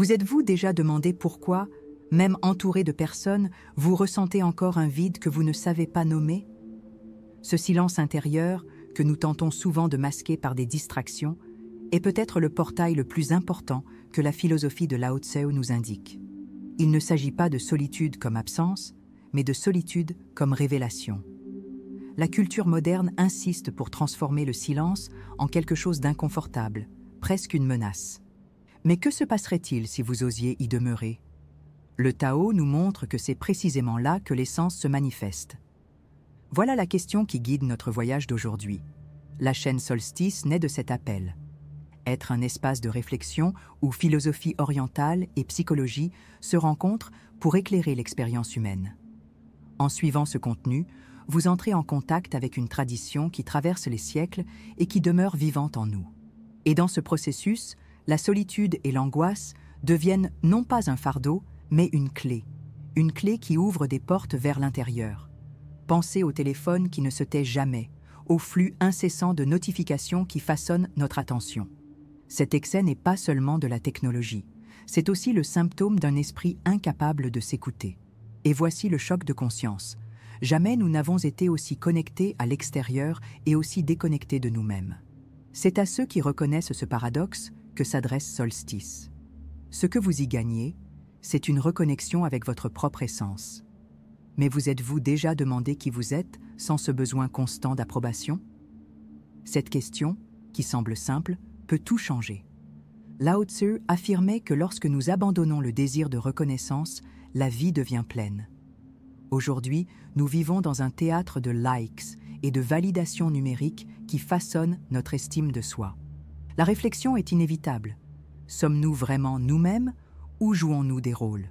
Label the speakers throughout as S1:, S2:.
S1: Vous êtes-vous déjà demandé pourquoi, même entouré de personnes, vous ressentez encore un vide que vous ne savez pas nommer? Ce silence intérieur, que nous tentons souvent de masquer par des distractions, est peut-être le portail le plus important que la philosophie de Lao Tse nous indique. Il ne s'agit pas de solitude comme absence, mais de solitude comme révélation. La culture moderne insiste pour transformer le silence en quelque chose d'inconfortable, presque une menace. Mais que se passerait-il si vous osiez y demeurer? Le Tao nous montre que c'est précisément là que l'essence se manifeste. Voilà la question qui guide notre voyage d'aujourd'hui. La chaîne Solstice naît de cet appel. Être un espace de réflexion où philosophie orientale et psychologie se rencontrent pour éclairer l'expérience humaine. En suivant ce contenu, vous entrez en contact avec une tradition qui traverse les siècles et qui demeure vivante en nous. Et dans ce processus, la solitude et l'angoisse deviennent non pas un fardeau, mais une clé qui ouvre des portes vers l'intérieur. Pensez au téléphone qui ne se tait jamais, au flux incessant de notifications qui façonnent notre attention. Cet excès n'est pas seulement de la technologie, c'est aussi le symptôme d'un esprit incapable de s'écouter. Et voici le choc de conscience. Jamais nous n'avons été aussi connectés à l'extérieur et aussi déconnectés de nous-mêmes. C'est à ceux qui reconnaissent ce paradoxe que s'adresse Solstice. Ce que vous y gagnez, c'est une reconnexion avec votre propre essence. Mais vous êtes-vous déjà demandé qui vous êtes sans ce besoin constant d'approbation? Cette question, qui semble simple, peut tout changer. Lao Tse affirmait que lorsque nous abandonnons le désir de reconnaissance, la vie devient pleine. Aujourd'hui, nous vivons dans un théâtre de likes et de validation numérique qui façonne notre estime de soi. La réflexion est inévitable. Sommes-nous vraiment nous-mêmes ou jouons-nous des rôles?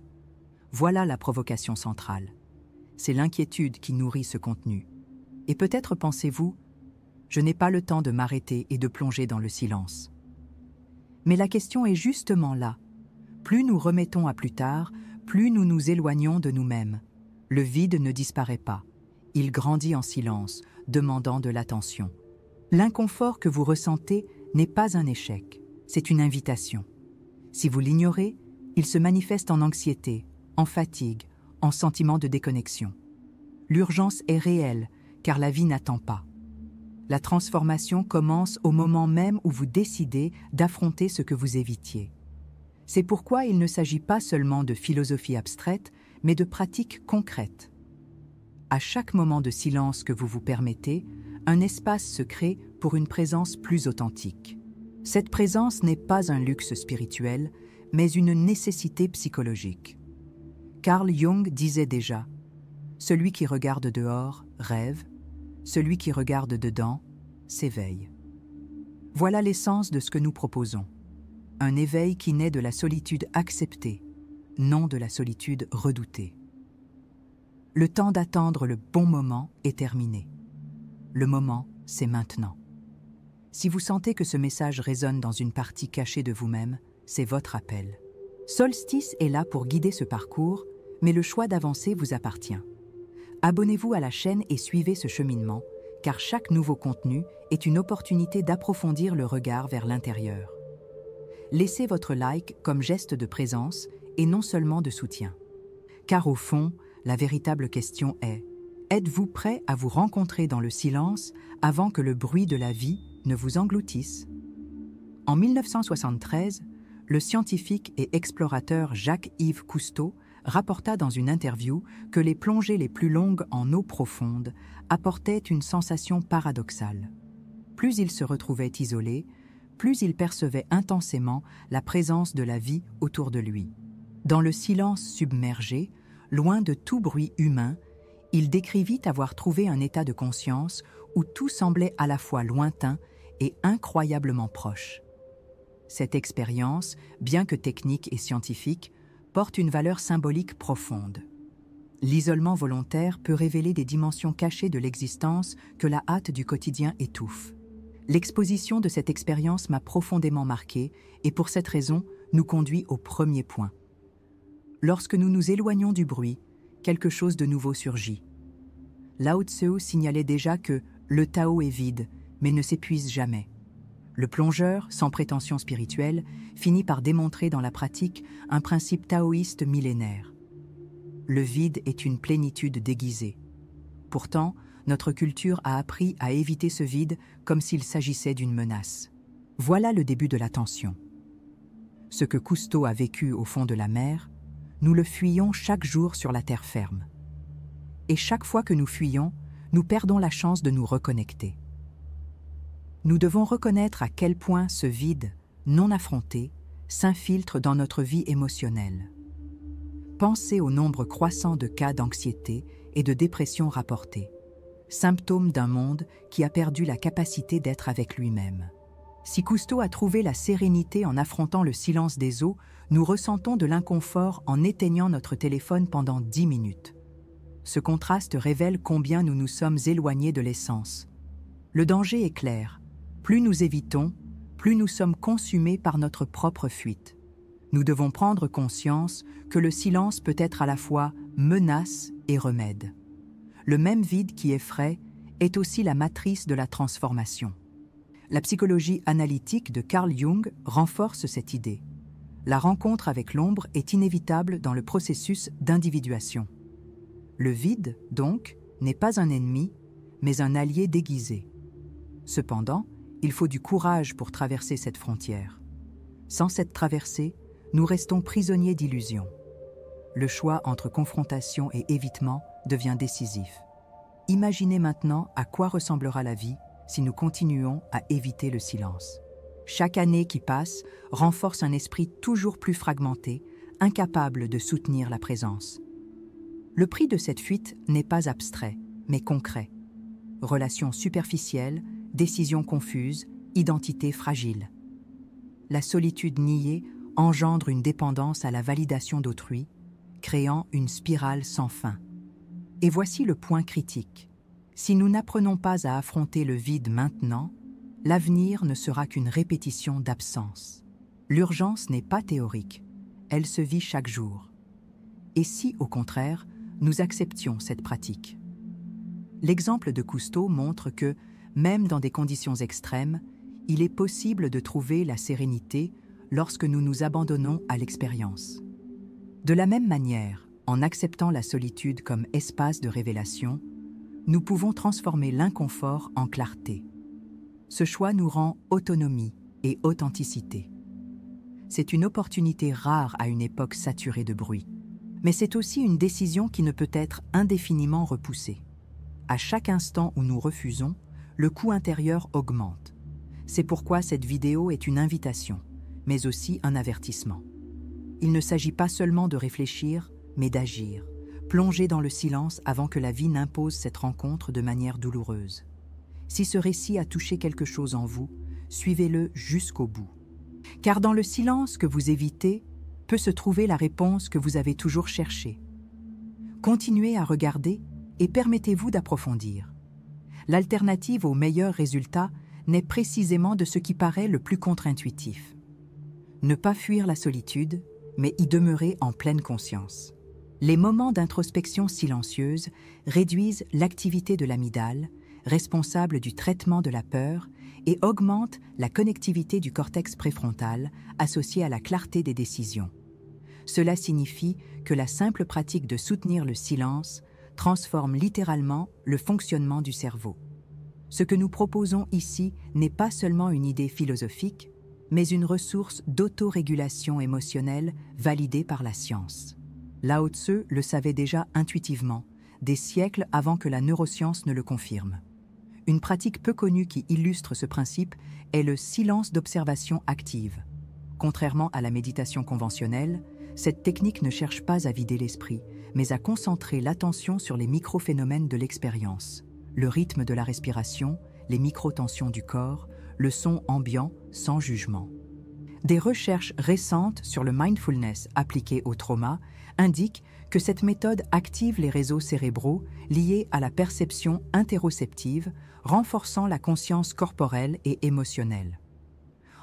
S1: Voilà la provocation centrale. C'est l'inquiétude qui nourrit ce contenu. Et peut-être pensez-vous, je n'ai pas le temps de m'arrêter et de plonger dans le silence. Mais la question est justement là. Plus nous remettons à plus tard, plus nous nous éloignons de nous-mêmes. Le vide ne disparaît pas. Il grandit en silence, demandant de l'attention. L'inconfort que vous ressentez n'est pas un échec, c'est une invitation. Si vous l'ignorez, il se manifeste en anxiété, en fatigue, en sentiment de déconnexion. L'urgence est réelle, car la vie n'attend pas. La transformation commence au moment même où vous décidez d'affronter ce que vous évitiez. C'est pourquoi il ne s'agit pas seulement de philosophie abstraite, mais de pratiques concrètes. À chaque moment de silence que vous vous permettez, un espace se crée pour une présence plus authentique. Cette présence n'est pas un luxe spirituel, mais une nécessité psychologique. Carl Jung disait déjà « Celui qui regarde dehors rêve, celui qui regarde dedans s'éveille ». Voilà l'essence de ce que nous proposons. Un éveil qui naît de la solitude acceptée, non de la solitude redoutée. Le temps d'attendre le bon moment est terminé. Le moment, c'est maintenant. Si vous sentez que ce message résonne dans une partie cachée de vous-même, c'est votre appel. Solstice est là pour guider ce parcours, mais le choix d'avancer vous appartient. Abonnez-vous à la chaîne et suivez ce cheminement, car chaque nouveau contenu est une opportunité d'approfondir le regard vers l'intérieur. Laissez votre like comme geste de présence et non seulement de soutien. Car au fond, la véritable question est: êtes-vous prêt à vous rencontrer dans le silence avant que le bruit de la vie ne vous engloutisse? En 1973, le scientifique et explorateur Jacques-Yves Cousteau rapporta dans une interview que les plongées les plus longues en eau profonde apportaient une sensation paradoxale. Plus il se retrouvait isolé, plus il percevait intensément la présence de la vie autour de lui. Dans le silence submergé, loin de tout bruit humain, il décrivit avoir trouvé un état de conscience où tout semblait à la fois lointain et incroyablement proche. Cette expérience, bien que technique et scientifique, porte une valeur symbolique profonde. L'isolement volontaire peut révéler des dimensions cachées de l'existence que la hâte du quotidien étouffe. L'exposition de cette expérience m'a profondément marqué et pour cette raison nous conduit au premier point. Lorsque nous nous éloignons du bruit, quelque chose de nouveau surgit. Lao Tse signalait déjà que le Tao est vide, mais ne s'épuise jamais. Le plongeur, sans prétention spirituelle, finit par démontrer dans la pratique un principe taoïste millénaire. Le vide est une plénitude déguisée. Pourtant, notre culture a appris à éviter ce vide comme s'il s'agissait d'une menace. Voilà le début de la tension. Ce que Cousteau a vécu au fond de la mer, nous le fuyons chaque jour sur la terre ferme. Et chaque fois que nous fuyons, nous perdons la chance de nous reconnecter. Nous devons reconnaître à quel point ce vide, non affronté, s'infiltre dans notre vie émotionnelle. Pensez au nombre croissant de cas d'anxiété et de dépression rapportés, symptômes d'un monde qui a perdu la capacité d'être avec lui-même. Si Cousteau a trouvé la sérénité en affrontant le silence des eaux, nous ressentons de l'inconfort en éteignant notre téléphone pendant 10 minutes. Ce contraste révèle combien nous nous sommes éloignés de l'essence. Le danger est clair. Plus nous évitons, plus nous sommes consumés par notre propre fuite. Nous devons prendre conscience que le silence peut être à la fois menace et remède. Le même vide qui effraie est aussi la matrice de la transformation. La psychologie analytique de Carl Jung renforce cette idée. La rencontre avec l'ombre est inévitable dans le processus d'individuation. Le vide, donc, n'est pas un ennemi, mais un allié déguisé. Cependant, il faut du courage pour traverser cette frontière. Sans cette traversée, nous restons prisonniers d'illusions. Le choix entre confrontation et évitement devient décisif. Imaginez maintenant à quoi ressemblera la vie si nous continuons à éviter le silence. Chaque année qui passe renforce un esprit toujours plus fragmenté, incapable de soutenir la présence. Le prix de cette fuite n'est pas abstrait, mais concret. Relations superficielles, décisions confuses, identité fragile. La solitude niée engendre une dépendance à la validation d'autrui, créant une spirale sans fin. Et voici le point critique. Si nous n'apprenons pas à affronter le vide maintenant, l'avenir ne sera qu'une répétition d'absence. L'urgence n'est pas théorique, elle se vit chaque jour. Et si, au contraire, nous acceptions cette pratique? L'exemple de Cousteau montre que, même dans des conditions extrêmes, il est possible de trouver la sérénité lorsque nous nous abandonnons à l'expérience. De la même manière, en acceptant la solitude comme espace de révélation, nous pouvons transformer l'inconfort en clarté. Ce choix nous rend autonomie et authenticité. C'est une opportunité rare à une époque saturée de bruit. Mais c'est aussi une décision qui ne peut être indéfiniment repoussée. À chaque instant où nous refusons, le coût intérieur augmente. C'est pourquoi cette vidéo est une invitation, mais aussi un avertissement. Il ne s'agit pas seulement de réfléchir, mais d'agir, plonger dans le silence avant que la vie n'impose cette rencontre de manière douloureuse. Si ce récit a touché quelque chose en vous, suivez-le jusqu'au bout. Car dans le silence que vous évitez, peut se trouver la réponse que vous avez toujours cherchée. Continuez à regarder et permettez-vous d'approfondir. L'alternative au meilleur résultat naît précisément de ce qui paraît le plus contre-intuitif. Ne pas fuir la solitude, mais y demeurer en pleine conscience. Les moments d'introspection silencieuse réduisent l'activité de l'amygdale, responsable du traitement de la peur, et augmentent la connectivité du cortex préfrontal, associé à la clarté des décisions. Cela signifie que la simple pratique de soutenir le silence transforme littéralement le fonctionnement du cerveau. Ce que nous proposons ici n'est pas seulement une idée philosophique, mais une ressource d'autorégulation émotionnelle validée par la science. Lao Tzu le savait déjà intuitivement, des siècles avant que la neuroscience ne le confirme. Une pratique peu connue qui illustre ce principe est le silence d'observation active. Contrairement à la méditation conventionnelle, cette technique ne cherche pas à vider l'esprit, mais à concentrer l'attention sur les microphénomènes de l'expérience, le rythme de la respiration, les microtensions du corps, le son ambiant sans jugement. Des recherches récentes sur le mindfulness appliqué au trauma indiquent que cette méthode active les réseaux cérébraux liés à la perception interoceptive, renforçant la conscience corporelle et émotionnelle.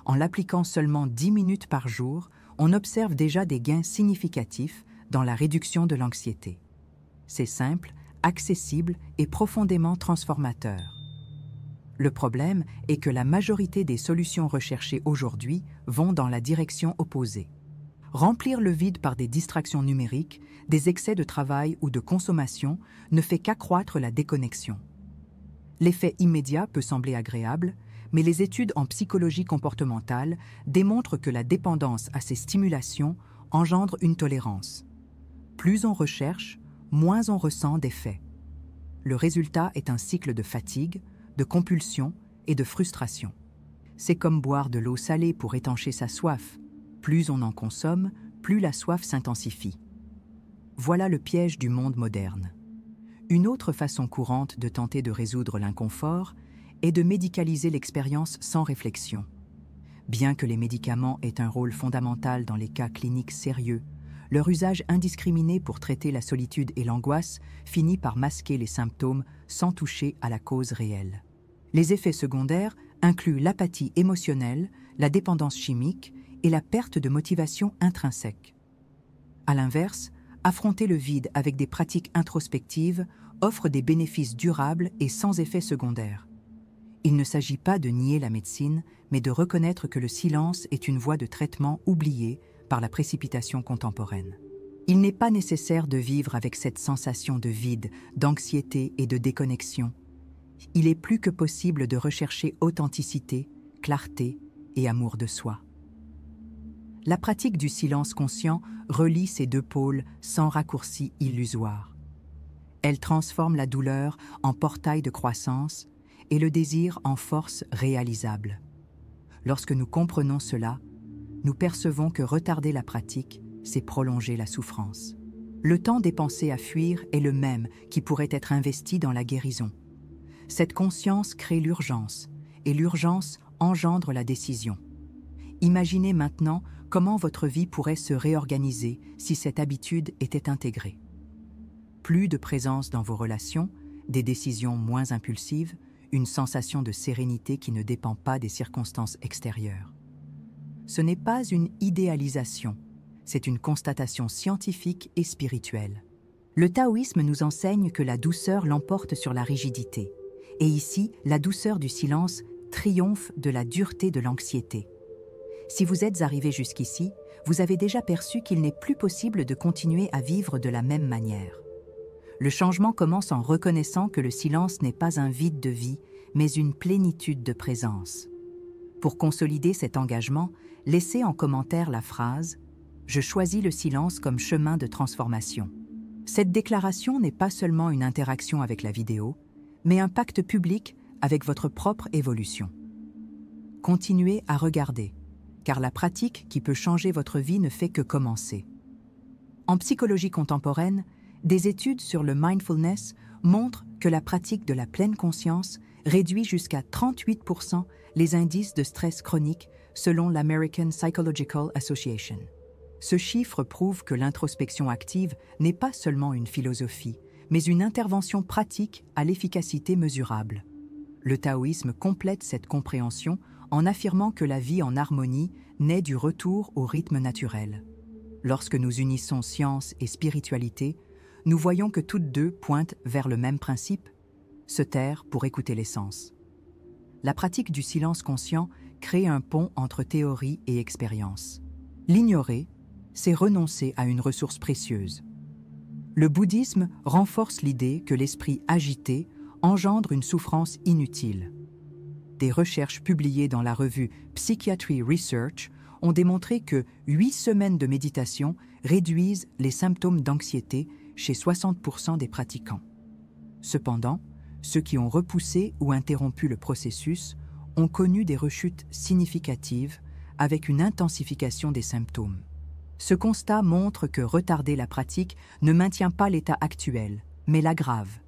S1: En l'appliquant seulement 10 minutes par jour, on observe déjà des gains significatifs dans la réduction de l'anxiété. C'est simple, accessible et profondément transformateur. Le problème est que la majorité des solutions recherchées aujourd'hui vont dans la direction opposée. Remplir le vide par des distractions numériques, des excès de travail ou de consommation ne fait qu'accroître la déconnexion. L'effet immédiat peut sembler agréable, mais les études en psychologie comportementale démontrent que la dépendance à ces stimulations engendre une tolérance. Plus on recherche, moins on ressent d'effets. Le résultat est un cycle de fatigue, de compulsion et de frustration. C'est comme boire de l'eau salée pour étancher sa soif. Plus on en consomme, plus la soif s'intensifie. Voilà le piège du monde moderne. Une autre façon courante de tenter de résoudre l'inconfort est de médicaliser l'expérience sans réflexion. Bien que les médicaments aient un rôle fondamental dans les cas cliniques sérieux, leur usage indiscriminé pour traiter la solitude et l'angoisse finit par masquer les symptômes sans toucher à la cause réelle. Les effets secondaires incluent l'apathie émotionnelle, la dépendance chimique et la perte de motivation intrinsèque. À l'inverse, affronter le vide avec des pratiques introspectives offre des bénéfices durables et sans effets secondaires. Il ne s'agit pas de nier la médecine, mais de reconnaître que le silence est une voie de traitement oubliée par la précipitation contemporaine. Il n'est pas nécessaire de vivre avec cette sensation de vide, d'anxiété et de déconnexion. Il est plus que possible de rechercher authenticité, clarté et amour de soi. La pratique du silence conscient relie ces deux pôles sans raccourci illusoire. Elle transforme la douleur en portail de croissance et le désir en force réalisable. Lorsque nous comprenons cela, nous percevons que retarder la pratique, c'est prolonger la souffrance. Le temps dépensé à fuir est le même qui pourrait être investi dans la guérison. Cette conscience crée l'urgence, et l'urgence engendre la décision. Imaginez maintenant comment votre vie pourrait se réorganiser si cette habitude était intégrée. Plus de présence dans vos relations, des décisions moins impulsives, une sensation de sérénité qui ne dépend pas des circonstances extérieures. Ce n'est pas une idéalisation, c'est une constatation scientifique et spirituelle. Le taoïsme nous enseigne que la douceur l'emporte sur la rigidité. Et ici, la douceur du silence triomphe de la dureté de l'anxiété. Si vous êtes arrivé jusqu'ici, vous avez déjà perçu qu'il n'est plus possible de continuer à vivre de la même manière. Le changement commence en reconnaissant que le silence n'est pas un vide de vie, mais une plénitude de présence. Pour consolider cet engagement, laissez en commentaire la phrase « Je choisis le silence comme chemin de transformation ». Cette déclaration n'est pas seulement une interaction avec la vidéo, mais un pacte public avec votre propre évolution. Continuez à regarder, car la pratique qui peut changer votre vie ne fait que commencer. En psychologie contemporaine, des études sur le mindfulness montrent que la pratique de la pleine conscience réduit jusqu'à 38% les indices de stress chronique selon l'American Psychological Association. Ce chiffre prouve que l'introspection active n'est pas seulement une philosophie, mais une intervention pratique à l'efficacité mesurable. Le taoïsme complète cette compréhension en affirmant que la vie en harmonie naît du retour au rythme naturel. Lorsque nous unissons science et spiritualité, nous voyons que toutes deux pointent vers le même principe, se taire pour écouter l'essence. La pratique du silence conscient crée un pont entre théorie et expérience. L'ignorer, c'est renoncer à une ressource précieuse. Le bouddhisme renforce l'idée que l'esprit agité engendre une souffrance inutile. Des recherches publiées dans la revue Psychiatry Research ont démontré que 8 semaines de méditation réduisent les symptômes d'anxiété chez 60% des pratiquants. Cependant, ceux qui ont repoussé ou interrompu le processus ont connu des rechutes significatives avec une intensification des symptômes. Ce constat montre que retarder la pratique ne maintient pas l'état actuel, mais l'aggrave.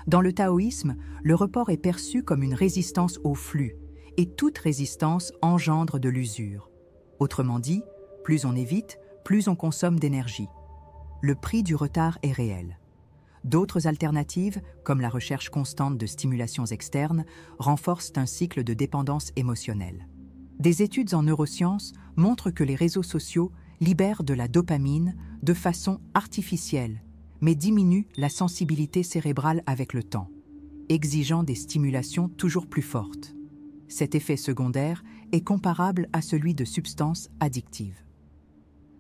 S1: Dans le taoïsme, le report est perçu comme une résistance au flux, et toute résistance engendre de l'usure. Autrement dit, plus on évite, plus on consomme d'énergie. Le prix du retard est réel. D'autres alternatives, comme la recherche constante de stimulations externes, renforcent un cycle de dépendance émotionnelle. Des études en neurosciences montrent que les réseaux sociaux libèrent de la dopamine de façon artificielle, mais diminuent la sensibilité cérébrale avec le temps. exigeant des stimulations toujours plus fortes. Cet effet secondaire est comparable à celui de substances addictives.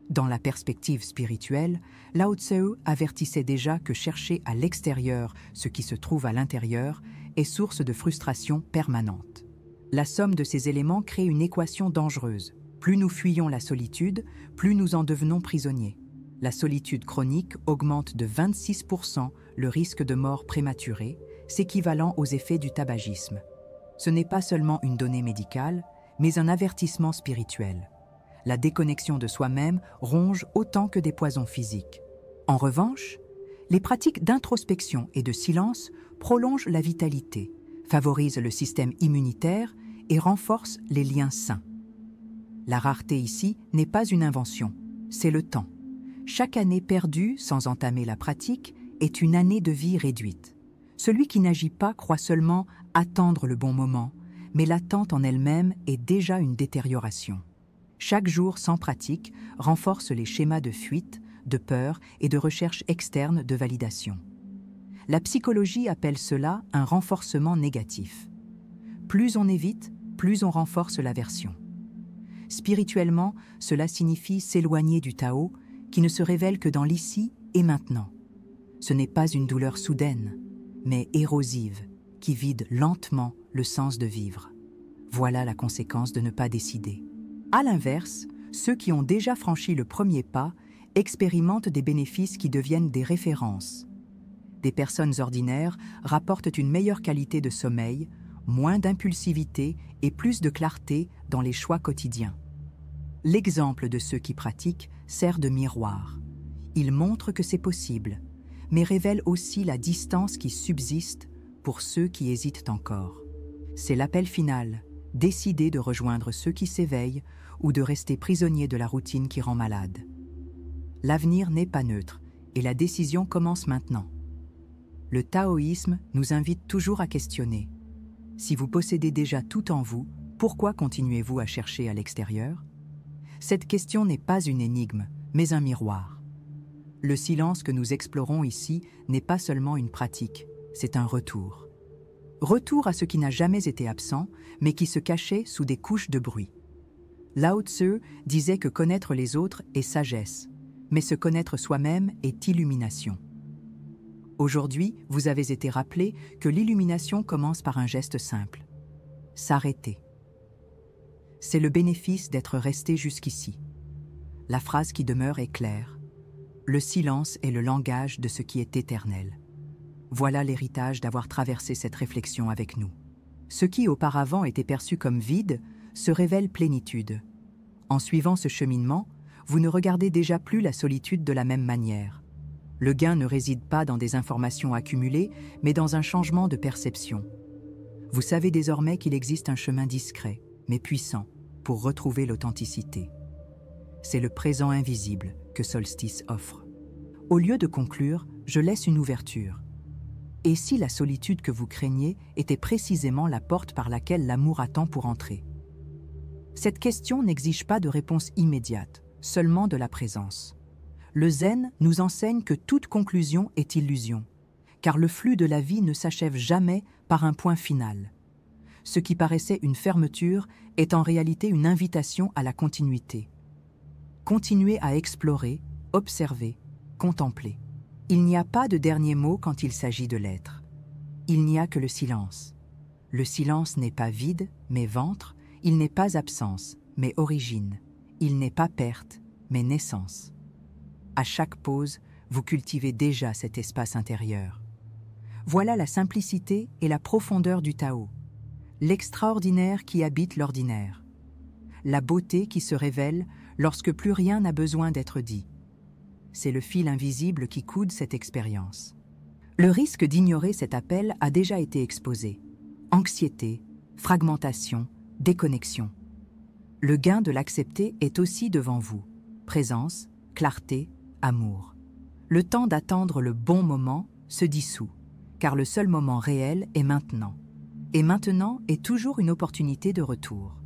S1: Dans la perspective spirituelle, Lao Tzu avertissait déjà que chercher à l'extérieur ce qui se trouve à l'intérieur est source de frustration permanente. La somme de ces éléments crée une équation dangereuse. Plus nous fuyons la solitude, plus nous en devenons prisonniers. La solitude chronique augmente de 26% le risque de mort prématurée, s'équivalent aux effets du tabagisme. Ce n'est pas seulement une donnée médicale, mais un avertissement spirituel. La déconnexion de soi-même ronge autant que des poisons physiques. En revanche, les pratiques d'introspection et de silence prolongent la vitalité, favorisent le système immunitaire et renforcent les liens sains. La rareté ici n'est pas une invention, c'est le temps. Chaque année perdue sans entamer la pratique est une année de vie réduite. Celui qui n'agit pas croit seulement attendre le bon moment, mais l'attente en elle-même est déjà une détérioration. Chaque jour sans pratique renforce les schémas de fuite, de peur et de recherche externe de validation. La psychologie appelle cela un renforcement négatif. Plus on évite, plus on renforce l'aversion. Spirituellement, cela signifie s'éloigner du Tao, qui ne se révèle que dans l'ici et maintenant. Ce n'est pas une douleur soudaine, mais érosive, qui vide lentement le sens de vivre. Voilà la conséquence de ne pas décider. À l'inverse, ceux qui ont déjà franchi le premier pas expérimentent des bénéfices qui deviennent des références. Des personnes ordinaires rapportent une meilleure qualité de sommeil, moins d'impulsivité et plus de clarté dans les choix quotidiens. L'exemple de ceux qui pratiquent sert de miroir. Il montre que c'est possible, mais révèle aussi la distance qui subsiste pour ceux qui hésitent encore. C'est l'appel final, décider de rejoindre ceux qui s'éveillent ou de rester prisonnier de la routine qui rend malade. L'avenir n'est pas neutre et la décision commence maintenant. Le taoïsme nous invite toujours à questionner. Si vous possédez déjà tout en vous, pourquoi continuez-vous à chercher à l'extérieur ? Cette question n'est pas une énigme, mais un miroir. Le silence que nous explorons ici n'est pas seulement une pratique, c'est un retour. Retour à ce qui n'a jamais été absent, mais qui se cachait sous des couches de bruit. Lao Tzu disait que connaître les autres est sagesse, mais se connaître soi-même est illumination. Aujourd'hui, vous avez été rappelé que l'illumination commence par un geste simple. S'arrêter. C'est le bénéfice d'être resté jusqu'ici. La phrase qui demeure est claire. Le silence est le langage de ce qui est éternel. Voilà l'héritage d'avoir traversé cette réflexion avec nous. Ce qui auparavant était perçu comme vide se révèle plénitude. En suivant ce cheminement, vous ne regardez déjà plus la solitude de la même manière. Le gain ne réside pas dans des informations accumulées, mais dans un changement de perception. Vous savez désormais qu'il existe un chemin discret, mais puissant, pour retrouver l'authenticité. C'est le présent invisible que Solstice offre. Au lieu de conclure, je laisse une ouverture. Et si la solitude que vous craignez était précisément la porte par laquelle l'amour attend pour entrer ? Cette question n'exige pas de réponse immédiate, seulement de la présence. Le zen nous enseigne que toute conclusion est illusion, car le flux de la vie ne s'achève jamais par un point final. Ce qui paraissait une fermeture est en réalité une invitation à la continuité. Continuez à explorer, observer, contempler. Il n'y a pas de dernier mot quand il s'agit de l'être. Il n'y a que le silence. Le silence n'est pas vide, mais ventre, il n'est pas absence, mais origine. Il n'est pas perte, mais naissance. À chaque pause, vous cultivez déjà cet espace intérieur. Voilà la simplicité et la profondeur du Tao, l'extraordinaire qui habite l'ordinaire, la beauté qui se révèle lorsque plus rien n'a besoin d'être dit. C'est le fil invisible qui coude cette expérience. Le risque d'ignorer cet appel a déjà été exposé. Anxiété, fragmentation, déconnexion. Le gain de l'accepter est aussi devant vous. Présence, clarté, amour. Le temps d'attendre le bon moment se dissout, car le seul moment réel est maintenant. Et maintenant est toujours une opportunité de retour.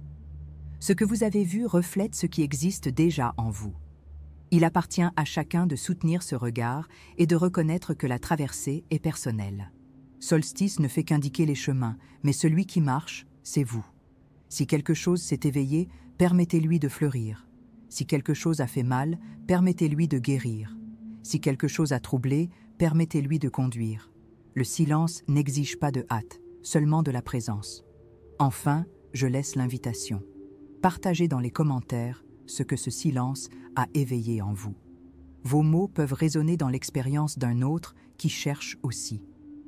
S1: Ce que vous avez vu reflète ce qui existe déjà en vous. Il appartient à chacun de soutenir ce regard et de reconnaître que la traversée est personnelle. Solstice ne fait qu'indiquer les chemins, mais celui qui marche, c'est vous. Si quelque chose s'est éveillé, permettez-lui de fleurir. Si quelque chose a fait mal, permettez-lui de guérir. Si quelque chose a troublé, permettez-lui de conduire. Le silence n'exige pas de hâte, seulement de la présence. Enfin, je laisse l'invitation. Partagez dans les commentaires ce que ce silence a éveillé en vous. Vos mots peuvent résonner dans l'expérience d'un autre qui cherche aussi.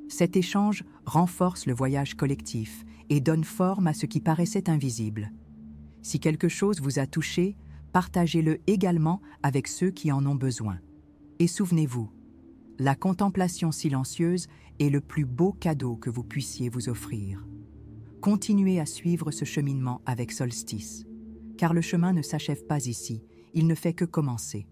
S1: Cet échange renforce le voyage collectif et donne forme à ce qui paraissait invisible. Si quelque chose vous a touché, partagez-le également avec ceux qui en ont besoin. Et souvenez-vous, la contemplation silencieuse est le plus beau cadeau que vous puissiez vous offrir. Continuez à suivre ce cheminement avec Solstice, car le chemin ne s'achève pas ici, il ne fait que commencer.